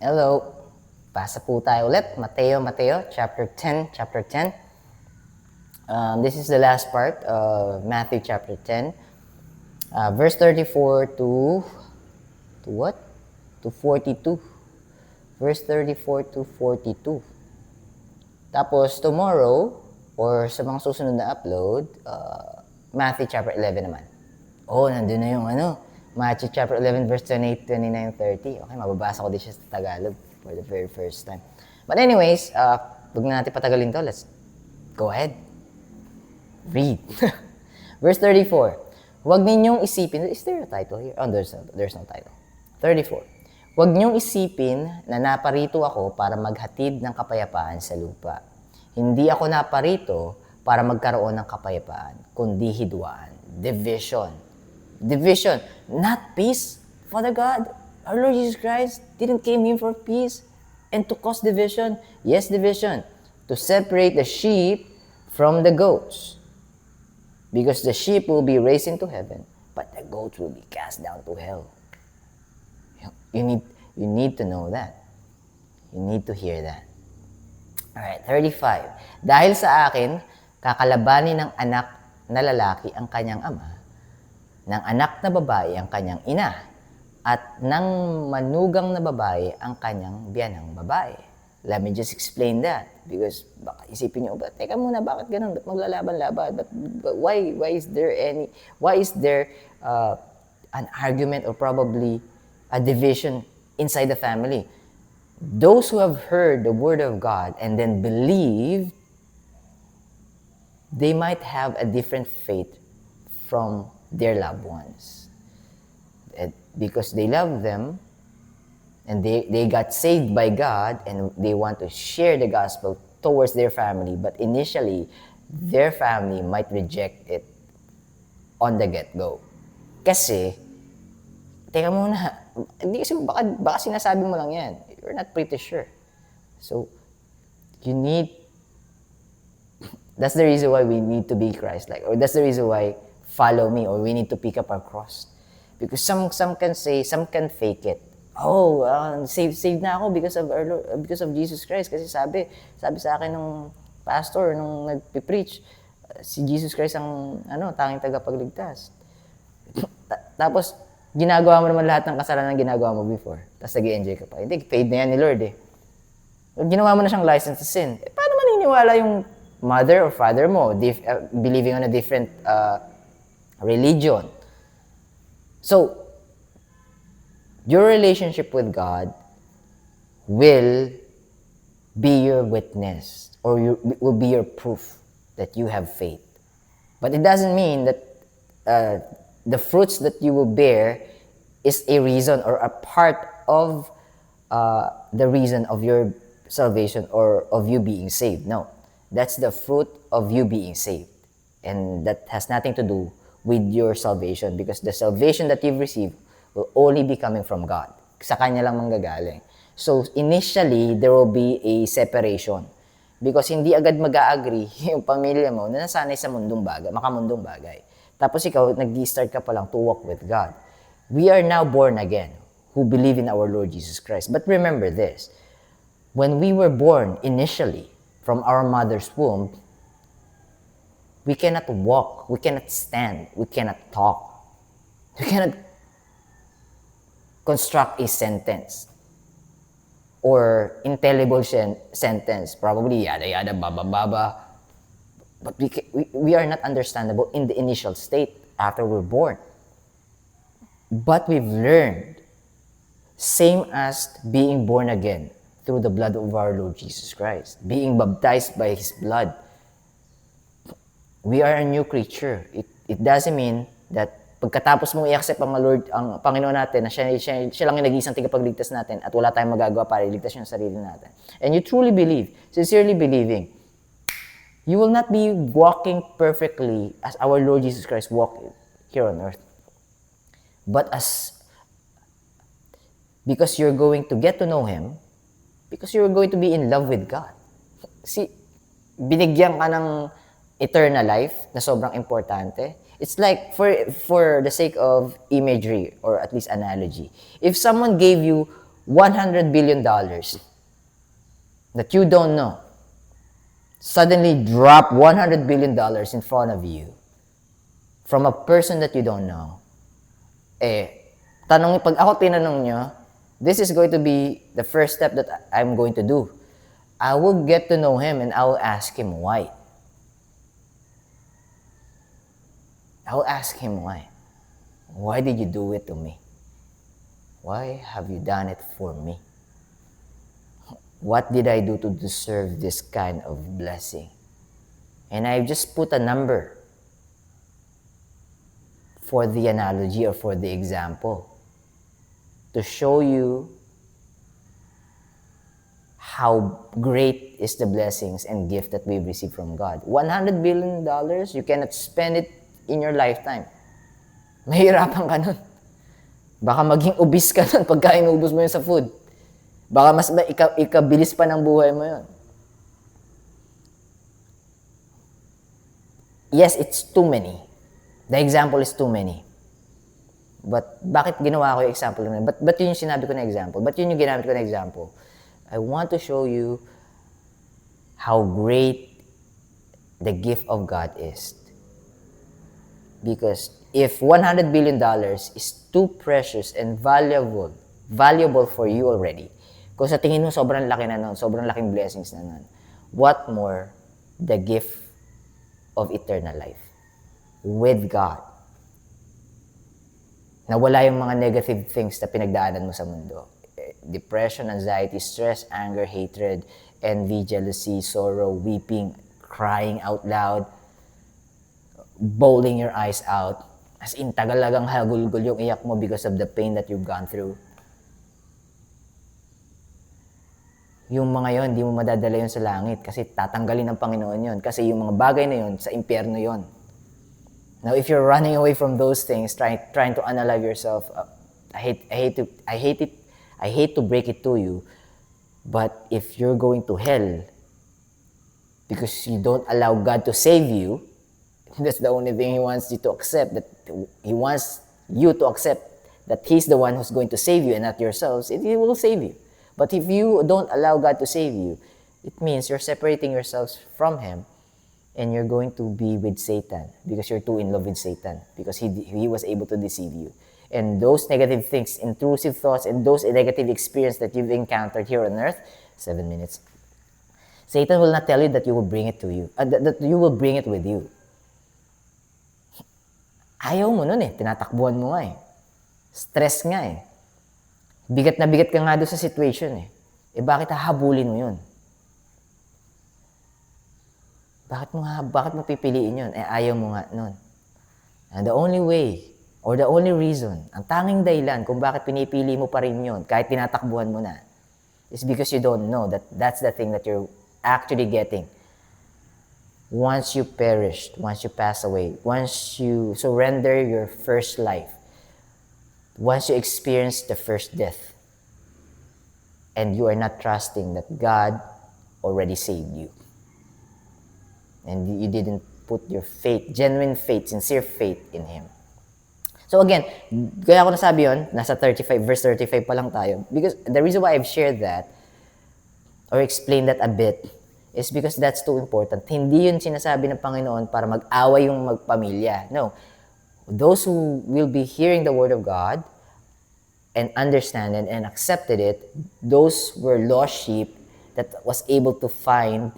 Hello. Basa po tayo ulit. Mateo, chapter 10. This is the last part of Matthew chapter 10. Verse 34 to what? To 42. Verse 34 to 42. Tapos tomorrow, or sa mga susunod na upload, Matthew chapter 11 naman. Nandun na yung Matthew chapter 11 verse 28, 29, 30. Okay, mababasa ko din siya sa Tagalog for the very first time. But anyways, huwag na natin patagalin to. Let's go ahead. Read. Verse 34. Huwag ninyong isipin, is there a title here? There's no title. 34. Huwag ninyong isipin na naparito ako para maghatid ng kapayapaan sa lupa. Hindi ako naparito para magkaroon ng kapayapaan, kundi hidwaan. Division, not peace. Father God, our Lord Jesus Christ didn't came here for peace and to cause division. Yes, division. To separate the sheep from the goats. Because the sheep will be raised into heaven, but the goats will be cast down to hell. You need to know that. You need to hear that. Alright, 35. Dahil sa akin, kakalabanin ng anak na lalaki ang kanyang ama, ng anak na babae ang kanyang ina, at ng manugang na babae ang kanyang biyanang babae. Let me just explain that. Because baka isipin nyo, teka muna, bakit ganun? Ba't maglalaban-laban? But why is there an argument or probably a division inside the family? Those who have heard the word of God and then believe, they might have a different faith from their loved ones. Because they love them, and they got saved by God, and they want to share the gospel towards their family, but initially, their family might reject it on the get-go. Kasi, teka muna, hindi kasi baka sinasabi mo lang yan. You're not pretty sure. So, that's the reason why we need to be Christ-like, or that's the reason why follow me, or we need to pick up our cross. Because some can fake it. Saved na ako because of our Lord, because of Jesus Christ. Kasi sabi sa akin nung pastor, nung nagpipreach, si Jesus Christ ang tanging tagapagligtas. Tapos, ginagawa mo naman lahat ng kasalanan na ginagawa mo before. Tapos nag-i-enjoy ka pa. Hindi, paid na yan ni Lord eh. Ginawa mo na siyang license to sin. Paano maniniwala yung mother or father mo believing on a different religion? So, your relationship with God will be your witness, or will be your proof that you have faith. But it doesn't mean that the fruits that you will bear is a reason or a part of the reason of your salvation or of you being saved. No, that's the fruit of you being saved. And that has nothing to do with your salvation, because the salvation that you've received will only be coming from God. Sa Kanya lang manggagaling. So, initially, there will be a separation. Because hindi agad mag-a-agree yung pamilya mo na nasanay sa makamundong bagay. Tapos ikaw, nag-start ka pa lang to walk with God. We are now born again, who believe in our Lord Jesus Christ. But remember this, when we were born initially from our mother's womb, we cannot walk, we cannot stand, we cannot talk. We cannot construct a sentence or intelligible sentence, probably yada yada, baba baba. But we are not understandable in the initial state after we're born. But we've learned, same as being born again through the blood of our Lord Jesus Christ, being baptized by His blood. We are a new creature. It doesn't mean that pagkatapos mong i-accept ang Panginoon natin, na siya lang yung nag-iisang tagapagligtas natin at wala tayong magagawa para iligtas yung sarili natin. And you truly believe, sincerely believing, you will not be walking perfectly as our Lord Jesus Christ walked here on earth. But because you're going to get to know Him, because you're going to be in love with God. See, binigyan ka ng eternal life na sobrang importante. It's like, for the sake of imagery, or at least analogy, if someone gave you $100 billion that you don't know suddenly drop $100 billion in front of you from a person that you don't know, pag ako tinanong nyo, this is going to be the first step that I'm going to do. I will get to know him and I will ask him why. I will ask him why. Why did you do it to me? Why have you done it for me? What did I do to deserve this kind of blessing? And I just put a number for the analogy or for the example to show you how great is the blessings and gift that we've received from God. $100 billion, you cannot spend it in your lifetime. Mahirapan ka nun. Baka maging obese ka nun pagka inubos mo yun sa food. Baka mas ikabilis pa ng buhay mo yun. Yes, it's too many. The example is too many. But bakit ginawa ko yung example na yun? Ba't yun yung sinabi ko na example? Ba't yun yung ginamit ko na example? I want to show you how great the gift of God is. Because if $100 billion is too precious and valuable for you already, kung sa tingin mo sobrang laki na nun, sobrang laking blessings na nun, what more the gift of eternal life with God? Nawala yung mga negative things na pinagdaanan mo sa mundo. Depression, anxiety, stress, anger, hatred, envy, jealousy, sorrow, weeping, crying out loud, bawling your eyes out. As in, tagalagang hagulgul yung iyak mo because of the pain that you've gone through. Yung mga yon, di mo madadala yun sa langit kasi tatanggalin ng Panginoon yon. Kasi yung mga bagay na yon, sa impyerno yon. Now, if you're running away from those things, trying to unalive yourself, I hate to break it to you, but if you're going to hell because you don't allow God to save you, that's the only thing He wants you to accept. That He wants you to accept that He's the one who's going to save you and not yourselves. He will save you. But if you don't allow God to save you, it means you're separating yourselves from Him and you're going to be with Satan because you're too in love with Satan because he was able to deceive you. And those negative things, intrusive thoughts, and those negative experiences that you've encountered here on earth, 7 minutes, Satan will not tell you that you will bring it to you, that you will bring it with you. Ayaw mo nun tinatakbuhan mo nga Stress nga Bigat na bigat ka nga doon sa situation bakit hahabulin mo yun? Bakit mo pipiliin yun? Ayaw mo nga nun. And the only way, or the only reason, ang tanging dahilan kung bakit pinipili mo pa rin yun, kahit tinatakbuhan mo na, is because you don't know that that's the thing that you're actually getting. Once you perished, once you pass away, once you surrender your first life, once you experience the first death, and you are not trusting that God already saved you. And you didn't put your faith, genuine faith, sincere faith in Him. So again, kaya ako nasabi yun, nasa verse 35 pa lang tayo. Because the reason why I've shared that, or explained that a bit, is because that's too important. Hindi yun sinasabi ng Panginoon para mag-away yung magpamilya. No. Those who will be hearing the Word of God, and understand it and accepted it, those were lost sheep that was able to find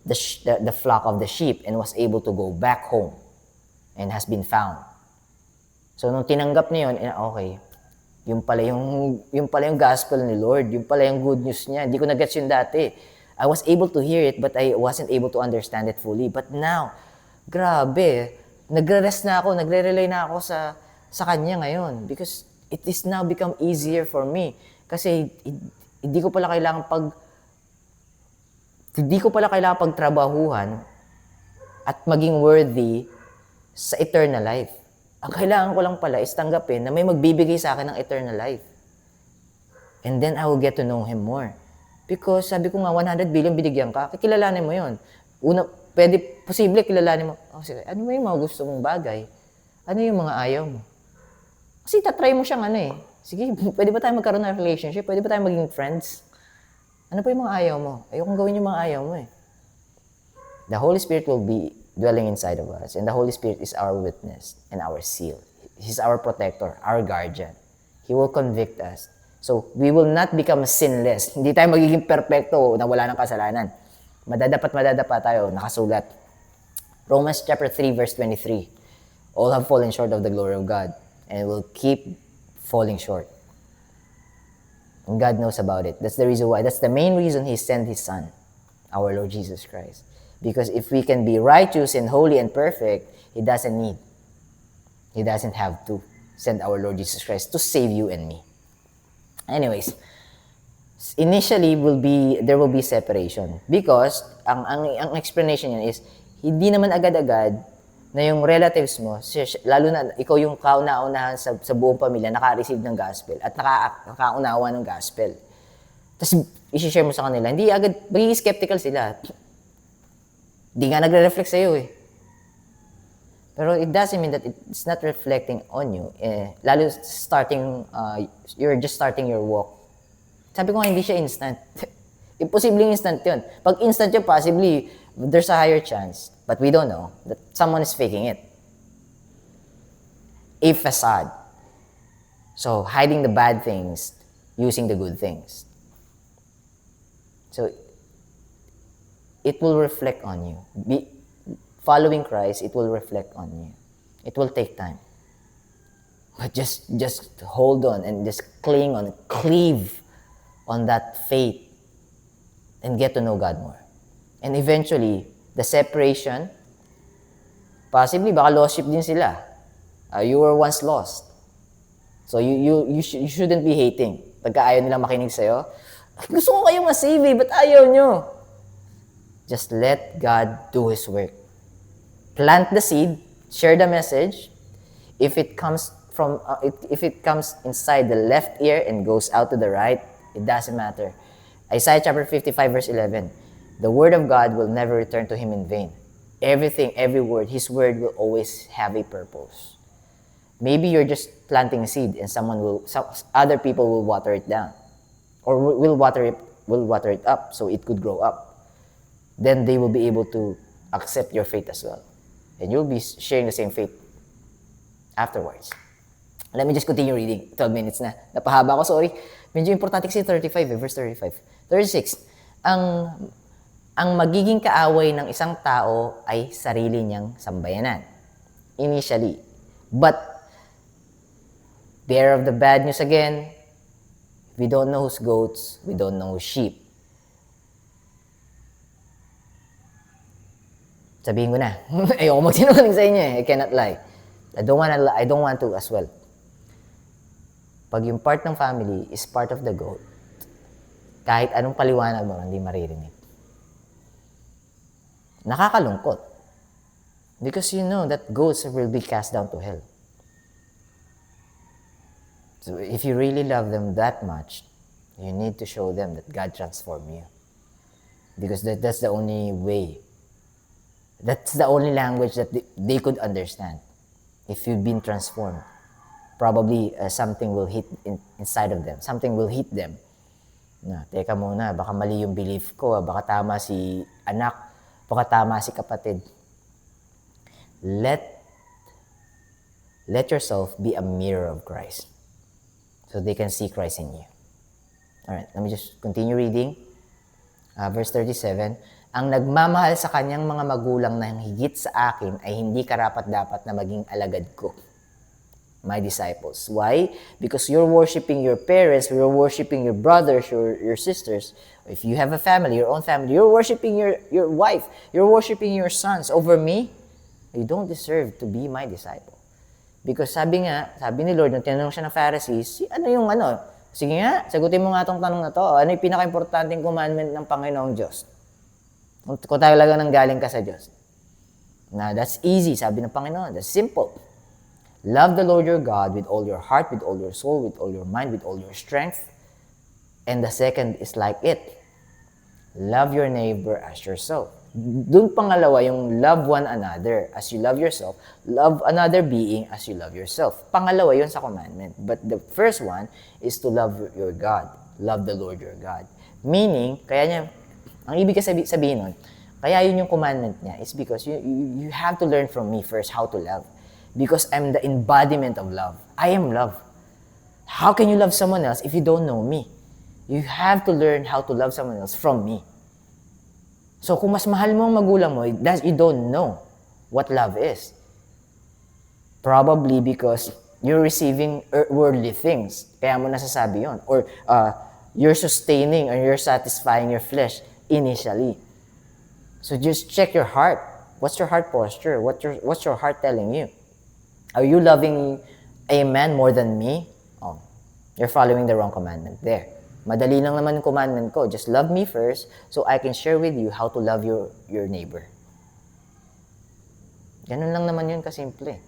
the flock of the sheep and was able to go back home and has been found. So, nung tinanggap niya yun, okay, yung pala yung gospel ni Lord, yung pala yung good news niya. Hindi ko na-gets yun dati. I was able to hear it, but I wasn't able to understand it fully. But now, grabe, nagre-rest na ako, nagre-rely na ako sa Kanya ngayon because it is now become easier for me. Kasi hindi ko pala kailangan pagtrabahuhan at maging worthy sa eternal life. Ang kailangan ko lang pala is tanggapin na may magbibigay sa akin ng eternal life. And then I will get to know Him more. Because sabi ko nga, 100 billion binigyan ka, kikilalanin mo yun. Posible kilalanin mo, ano yung mga gusto mong bagay? Ano yung mga ayaw mo? Kasi tatry mo siyang Sige, pwede ba tayo magkaroon ng relationship? Pwede ba tayo maging friends? Ano pa yung mga ayaw mo? Ayokong gawin yung mga ayaw mo eh. The Holy Spirit will be dwelling inside of us. And the Holy Spirit is our witness and our seal. He's our protector, our guardian. He will convict us. So, we will not become sinless. Hindi tayo magiging perfecto na wala ng kasalanan. Madadapa tayo, nakasulat. Romans chapter 3, verse 23. All have fallen short of the glory of God and will keep falling short. And God knows about it. That's the reason why. That's the main reason He sent His Son, our Lord Jesus Christ. Because if we can be righteous and holy and perfect, He doesn't have to send our Lord Jesus Christ to save you and me. Anyways, initially there will be separation because ang explanation niyan is hindi naman agad-agad na yung relatives mo, lalo na ikaw yung kauna-unahan sa buong pamilya, naka-receive ng gospel at nakaunawa ng gospel. Tapos, isi-share mo sa kanila, hindi agad, magiging skeptical sila. Hindi nga nagre-reflect sa'yo eh. Pero it doesn't mean that it's not reflecting on you. Lalo you're just starting your walk. Sabi ko nga, hindi siya instant. Imposibleng instant yun. Pag instant yun, possibly, there's a higher chance. But we don't know that someone is faking it. A facade. So, hiding the bad things, using the good things. So, it will reflect on you. Following Christ, it will reflect on you. It will take time. But just hold on and just cling on, cleave on that faith and get to know God more. And eventually, the separation, possibly baka lost ship din sila. You were once lost. So you shouldn't be hating. Pagka ayaw nilang makinig sa'yo, gusto ko kayong ma-save eh, ba't ayaw nyo? Just let God do His work. Plant the seed, share the message. If it comes inside the left ear and goes out to the right, it doesn't matter. Isaiah chapter 55 verse 11. The word of God will never return to Him in vain. Every word, His word will always have a purpose. Maybe you're just planting a seed and other people will water it down. Or will water it up so it could grow up. Then they will be able to accept your faith as well. And you'll be sharing the same faith afterwards. Let me just continue reading. 12 minutes na. Napahaba ako, sorry. Medyo importante kasi 35, verse 35. 36. Ang magiging kaaway ng isang tao ay sarili niyang sambayanan. Initially. But, bearer of the bad news again, we don't know who's goats, we don't know who's sheep. Sabihin ko na. Ayoko magsinungaling sa inyo eh. I cannot lie. I don't want to as well. Pag yung part ng family is part of the goat, kahit anong paliwanag mo, hindi maririnig. Nakakalungkot. Because you know that goats will be cast down to hell. So if you really love them that much, you need to show them that God transformed you. Because that's the only way. That's the only language that they could understand. If you've been transformed, probably something will hit inside of them. Something will hit them. Teka muna, baka mali yung belief ko, baka tama si anak, baka tama si kapatid. Let yourself be a mirror of Christ so they can see Christ in you. Alright, let me just continue reading. Verse 37, ang nagmamahal sa kanyang mga magulang na higit sa akin ay hindi karapat-dapat na maging alagad ko. My disciples. Why? Because you're worshiping your parents, you're worshiping your brothers, your sisters. If you have a family, your own family, you're worshiping your wife, you're worshiping your sons over me. You don't deserve to be my disciple. Because sabi ni Lord, nung tinanong siya ng Pharisees, sige nga, sagutin mo nga itong tanong na to. Ano yung pinaka-importanting commandment ng Panginoong Diyos? Kung talaga nang galing ka sa Diyos. That's easy, sabi ng Panginoon. That's simple. Love the Lord your God with all your heart, with all your soul, with all your mind, with all your strength. And the second is like it. Love your neighbor as yourself. Doon pangalawa yung love one another as you love yourself. Love another being as you love yourself. Pangalawa yun sa commandment. But the first one is to love your God. Love the Lord your God. Meaning, kaya niya, ang ibig sabihin nun, kaya yun yung commandment niya is because you have to learn from me first how to love. Because I'm the embodiment of love. I am love. How can you love someone else if you don't know me? You have to learn how to love someone else from me. So kung mas mahal mo ang magulang mo, you don't know what love is. Probably because you're receiving worldly things. Kaya mo nasasabi yon. Or you're sustaining or you're satisfying your flesh initially. So just check your heart. What's your heart posture? What's your heart telling you? Are you loving a man more than me? Oh, you're following the wrong commandment there. Madali lang naman yung commandment ko. Just love me first so I can share with you how to love your neighbor. Ganun lang naman yun kasimple.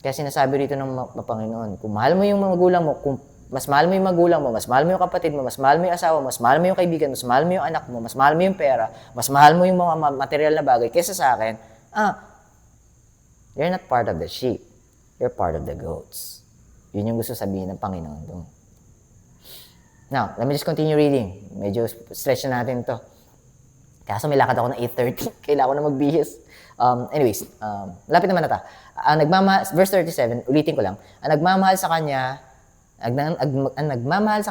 Kaya sinasabi rito ng Panginoon, kung mahal mo yung magulang mo, kung mas mahal mo yung magulang mo, mas mahal mo yung kapatid mo, mas mahal mo yung asawa mo, mas mahal mo yung kaibigan mo, mas mahal mo yung anak mo, mas mahal mo yung pera, mas mahal mo yung mga material na bagay kaysa sa akin, you're not part of the sheep. You're part of the goats. Yun yung gusto sabihin ng Panginoon doon. Now, let me just continue reading. Medyo stretch na natin to. Kaso may lakad ako ng 8:30. Kailangan ko na magbihis. Lapit naman na ta. Verse 37, ulitin ko lang. Ang nagmamahal sa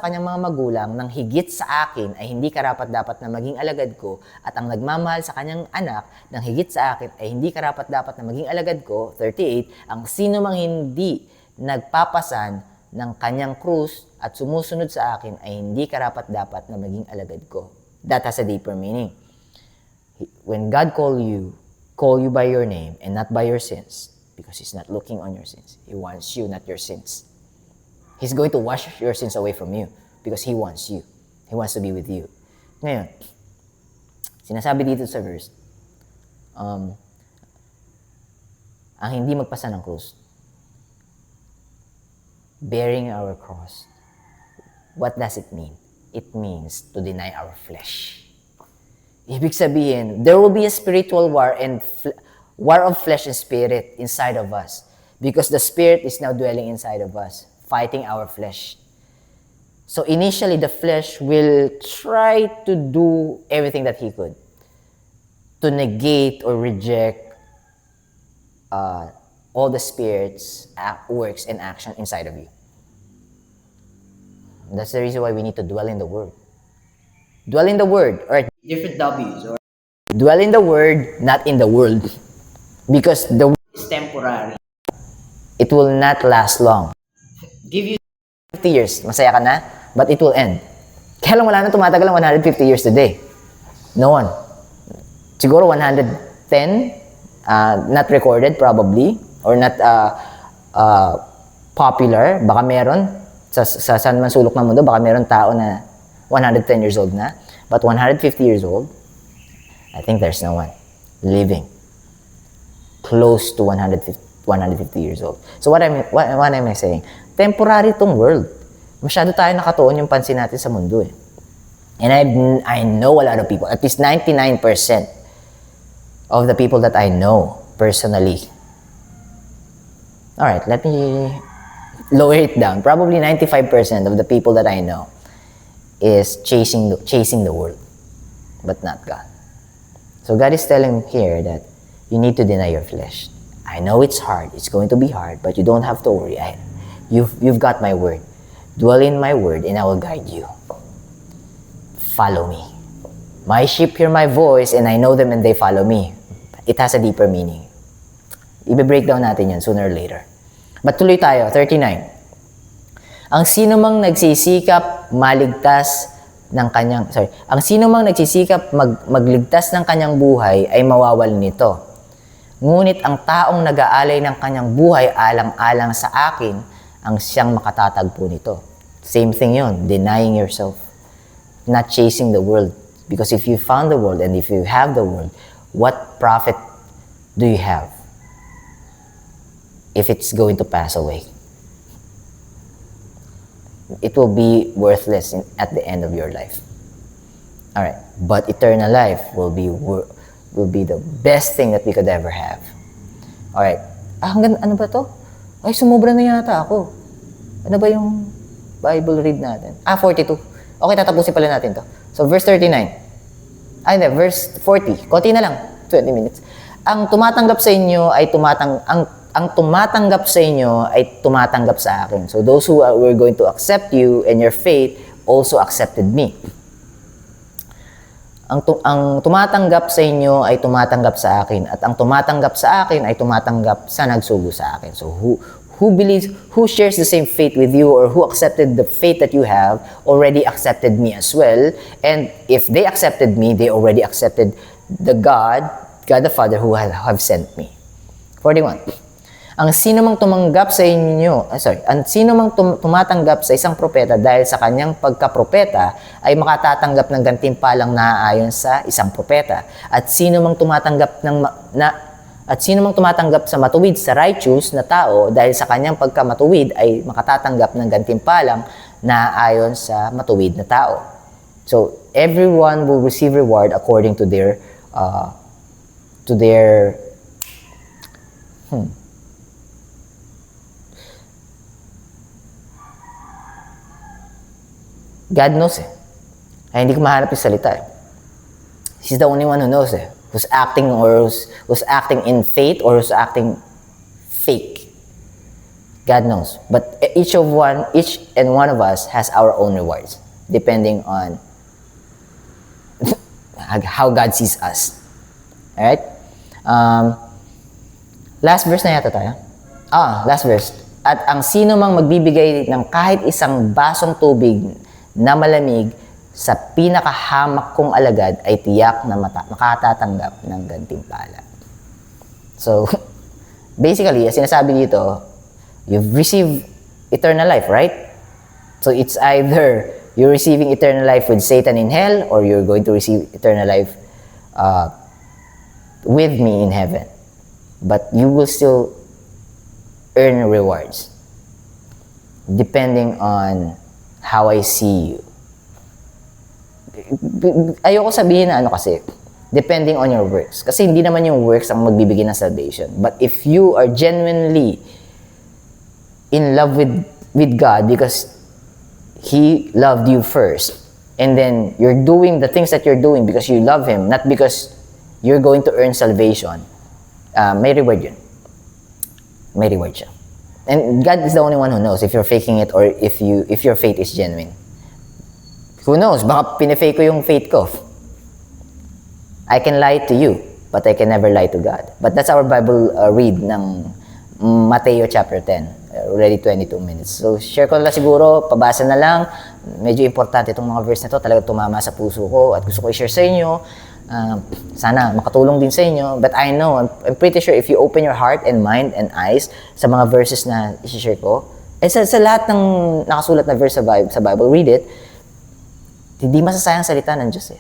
kanyang mga magulang ng higit sa akin ay hindi karapat-dapat na maging alagad ko, at ang nagmamahal sa kanyang anak ng higit sa akin ay hindi karapat-dapat na maging alagad ko. 38, ang sino mang hindi nagpapasan ng kanyang krus at sumusunod sa akin ay hindi karapat-dapat na maging alagad ko. That has a deeper meaning. When God call you by your name and not by your sins, because He's not looking on your sins. He wants you, not your sins. He's going to wash your sins away from you because He wants you. He wants to be with you. Ngayon, sinasabi dito sa verse, ang hindi magpasa ng krus, bearing our cross. What does it mean? It means to deny our flesh. Ibig sabihin, there will be a spiritual war and war of flesh and spirit inside of us because the spirit is now dwelling inside of us, fighting our flesh. So initially, the flesh will try to do everything that he could to negate or reject all the Spirit's works and action inside of you. That's the reason why we need to dwell in the Word. Dwell in the Word, or different W's. Or dwell in the Word, not in the world. Because the Word is temporary. It will not last long. Give you 50 years, masaya ka na, but it will end. Kaya lang wala na tumatagal ng 150 years today. No one. Siguro 110, not recorded probably, or not popular. Baka meron, sa saan man sulok ng mundo, baka meron tao na 110 years old na. But 150 years old, I think there's no one living close to 150 years old. So what am I saying? Temporary tong world. Masyado tayo nakatuon yung pansin natin sa mundo eh. And I know a lot of people, at least 99% of the people that I know personally. Alright, let me lower it down. Probably 95% of the people that I know is chasing the world, but not God. So God is telling here that you need to deny your flesh. I know it's hard. It's going to be hard, but you don't have to worry. You've got my word. Dwell in my word, and I will guide you. Follow me. My sheep hear my voice, and I know them, and they follow me. It has a deeper meaning. Ibe-breakdown natin yan sooner or later. But tuloy tayo, 39. Ang sino mang nagsisikap magligtas ng kanyang buhay ay mawawala nito. Ngunit ang taong nag-aalay ng kanyang buhay alang-alang sa akin ang siyang makatatagpo nito. Same thing yun, denying yourself. Not chasing the world. Because if you found the world and if you have the world, what profit do you have if it's going to pass away? It will be worthless at the end of your life. Alright, but eternal life will be will be the best thing that we could ever have. Alright. Hanggang ano ba to? Ay, sumobra na yata ako. Ano ba yung Bible read natin? 42. Okay, tatapusin pala natin to. So, verse 39. Hindi, verse 40. Konti na lang. 20 minutes. Ang tumatanggap sa inyo ay ang tumatanggap sa inyo ay tumatanggap sa akin. So, those who were going to accept you and your faith also accepted me. Ang tumatanggap sa inyo ay tumatanggap sa akin, at ang tumatanggap sa akin ay tumatanggap sa nagsugo sa akin. So who shares the same faith with you, or who accepted the faith that you have, already accepted me as well. And if they accepted me, they already accepted the God the Father who have sent me. 41. Ang sino mang tumanggap sa inyo, ang sino mang tumatanggap sa isang propeta dahil sa kanyang pagkapropeta ay makatatanggap ng gantimpalang naaayon sa isang propeta. At sino mang tumatanggap sa matuwid, sa righteous na tao dahil sa kanyang pagkamatuwid ay makatatanggap ng gantimpalang naaayon sa matuwid na tao. So everyone will receive reward according to their God knows Ay, hindi ko mahanap yung salita He's the only one who knows who's acting who's acting in faith or who's acting fake. God knows. But each and one of us has our own rewards, depending on how God sees us. Alright? Last verse na yata tayo. Last verse. At ang sino mang magbibigay ng kahit isang basong tubig na malamig sa pinakahamak kong alagad ay tiyak na makatatanggap ng gantimpala. So, basically, as sinasabi dito, you've received eternal life, right? So, it's either you're receiving eternal life with Satan in hell, or you're going to receive eternal life with me in heaven. But you will still earn rewards depending on how I see you. Ayoko sabihin na kasi, depending on your works. Kasi hindi naman yung works ang magbibigay ng salvation. But if you are genuinely in love with God because He loved you first, and then you're doing the things that you're doing because you love Him, not because you're going to earn salvation, may reward yun. May reward siya. And God is the only one who knows if you're faking it or if your faith is genuine. Who knows? Baka pinefake ko yung faith ko. I can lie to you, but I can never lie to God. But that's our Bible read ng Mateo chapter 10. Already 22 minutes. So, share ko na lang siguro, pabasa na lang. Medyo importante itong mga verse na to. Talaga tumama sa puso ko at gusto ko i-share sa inyo. Sana makatulong din sa inyo. But I know, I'm pretty sure if you open your heart and mind and eyes sa mga verses na i-share ko, sa lahat ng nakasulat na verse sa Bible, read it, hindi masasayang salita ng Diyos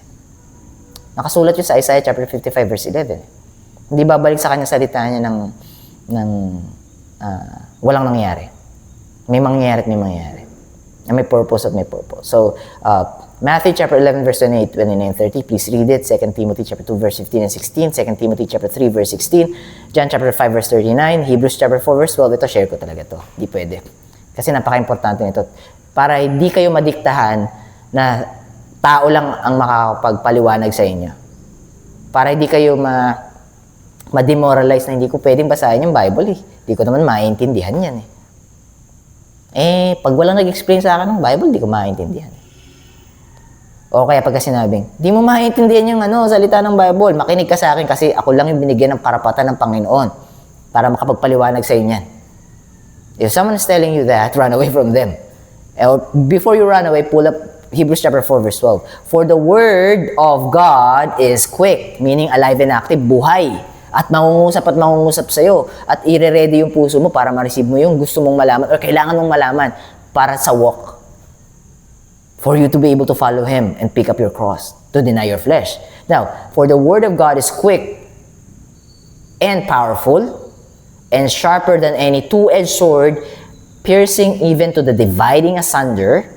Nakasulat yun sa Isaiah chapter 55 verse 11. Hindi babalik sa kanya salita niya ng walang nangyari. May mangyayari at may mangyayari. May purpose at may purpose. So, Matthew chapter 11 verse 28, 29, 30. Please read it. 2 Timothy chapter 2 verse 15 and 16. 2 Timothy chapter 3 verse 16. John chapter 5 verse 39. Hebrews chapter 4 verse 12. Ito, share ko talaga to. Hindi pwede. Kasi napaka-importante nito. Para hindi kayo madiktahan na tao lang ang makakapagpaliwanag sa inyo. Para hindi kayo ma-demoralize na hindi ko pwedeng basahin yung Bible Hindi ko naman maintindihan yan pag walang nag-explain sa akin ng Bible, hindi ko maintindihan. O kaya pagka sinabing, di mo maintindihan yung salita ng Bible, makinig ka sa akin kasi ako lang yung binigyan ng karapatan ng Panginoon para makapagpaliwanag sa inyo. If someone is telling you that, run away from them. Or before you run away, pull up Hebrews chapter 4 verse 12. For the word of God is quick, meaning alive and active, buhay. At mangungusap sa'yo. At ire-ready yung puso mo para ma-receive mo yung gusto mong malaman or kailangan mong malaman para sa walk. For you to be able to follow Him and pick up your cross, to deny your flesh. Now, for the word of God is quick and powerful and sharper than any two-edged sword, piercing even to the dividing asunder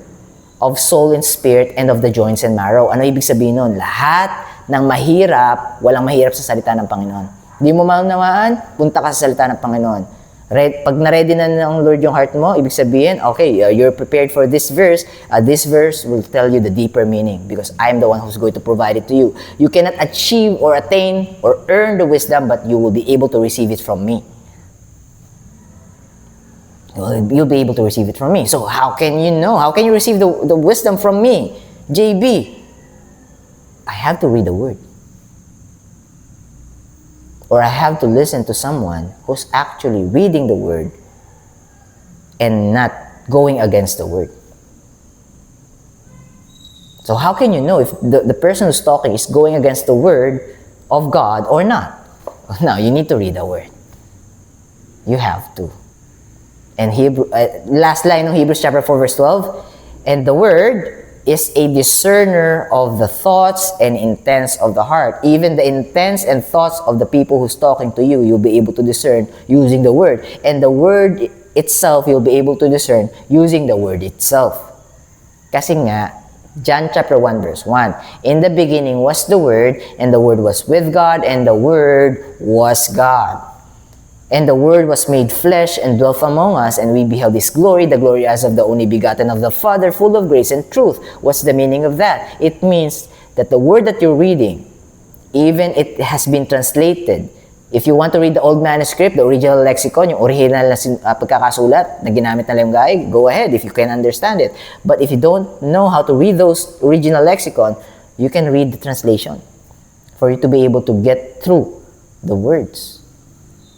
of soul and spirit and of the joints and marrow. Ano ibig sabihin nun? Lahat ng mahirap, walang mahirap sa salita ng Panginoon. Di mo maunawaan, punta ka sa salita ng Panginoon. Pag na-ready na ng Lord yung heart mo, ibig sabihin, okay, you're prepared for this verse. This verse will tell you the deeper meaning because I'm the one who's going to provide it to you. You cannot achieve or attain or earn the wisdom, but you will be able to receive it from me. You'll be able to receive it from me. So how can you know? How can you receive the wisdom from me? JB, I have to read the Word. Or I have to listen to someone who's actually reading the Word and not going against the Word. So how can you know if the person who's talking is going against the Word of God or not? Now, you need to read the Word. You have to. And last line of Hebrews chapter 4 verse 12, and the Word is a discerner of the thoughts and intents of the heart. Even the intents and thoughts of the people who's talking to you, you'll be able to discern using the Word. And the Word itself, you'll be able to discern using the Word itself. Kasi nga, John chapter 1 verse 1, in the beginning was the Word, and the Word was with God, and the Word was God. And the Word was made flesh and dwelt among us, and we beheld His glory, the glory as of the only begotten of the Father, full of grace and truth. What's the meaning of that? It means that the Word that you're reading, even it has been translated. If you want to read the old manuscript, the original lexicon, yung original na pagkakasulat na ginamit na Lemgay, go ahead if you can understand it. But if you don't know how to read those original lexicon, you can read the translation for you to be able to get through the words.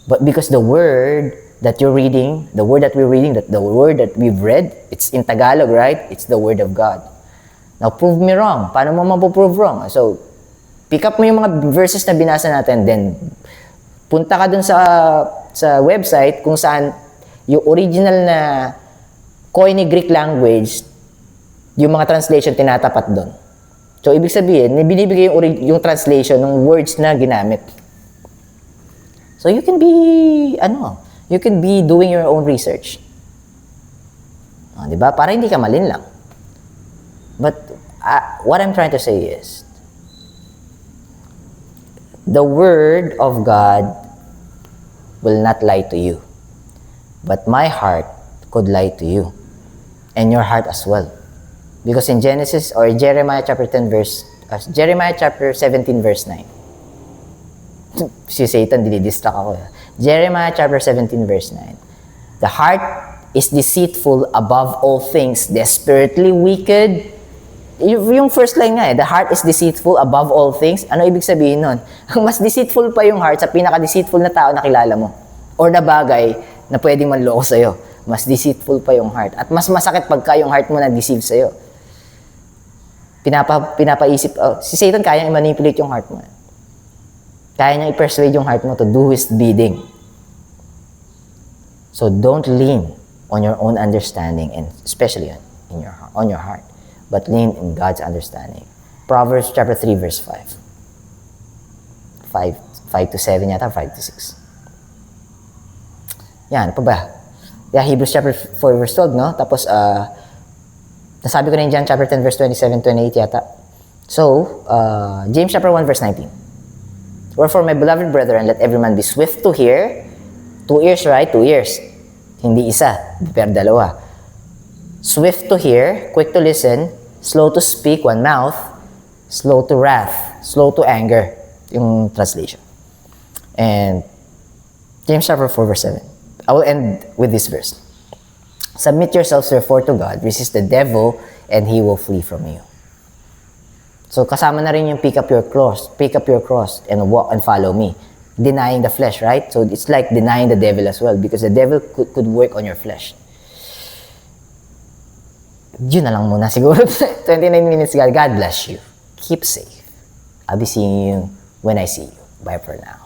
But because the word that you're reading, the word that we're reading, the word that we've read, it's in Tagalog, right? It's the Word of God. Now, prove me wrong. Paano mo mapuprove wrong? So, pick up mo yung mga verses na binasa natin, then punta ka dun sa website kung saan yung original na Koine Greek language, yung mga translation tinatapat dun. So, ibig sabihin, binibigay yung translation ng words na ginamit. So you can be doing your own research. Di ba? Para hindi ka malinlang. But what I'm trying to say is, the Word of God will not lie to you. But my heart could lie to you. And your heart as well. Because in Jeremiah chapter 17 verse 9, si Satan, dinidistract ako. Jeremiah chapter 17 verse 9. The heart is deceitful above all things, desperately wicked. Yung first line nga the heart is deceitful above all things. Ano ibig sabihin nun? Mas deceitful pa yung heart sa pinaka-deceitful na tao na kilala mo. Or na bagay na pwedeng manloko sa'yo. Mas deceitful pa yung heart. At mas masakit pagka yung heart mo na-deceive sa'yo. Pinapaisip, si Satan kayang i-manipulate yung heart mo. Kaya niya i-persuade yung heart mo to do His bidding. So don't lean on your own understanding, and especially on your heart, but lean in God's understanding. Proverbs chapter 3 verse 5. 5 to 7 yata, 5 to 6. Yan, ano pa ba? Yeah, Hebrews chapter 4 verse 12, no? Tapos, nasabi ko na yung John chapter 10 verse 27, 28 yata. So, James chapter 1 verse 19. Wherefore, my beloved brethren, let every man be swift to hear. 2 ears, right? 2 ears. Hindi isa, pero dalawa. Swift to hear, quick to listen, slow to speak, one mouth, slow to wrath, slow to anger. Yung translation. And James chapter 4 verse 7. I will end with this verse. Submit yourselves therefore to God, resist the devil, and he will flee from you. So kasama na rin yung pick up your cross and walk and follow me. Denying the flesh, right? So it's like denying the devil as well because the devil could work on your flesh. Yun na lang muna siguro. 29 minutes, God bless you. Keep safe. I'll be seeing you when I see you. Bye for now.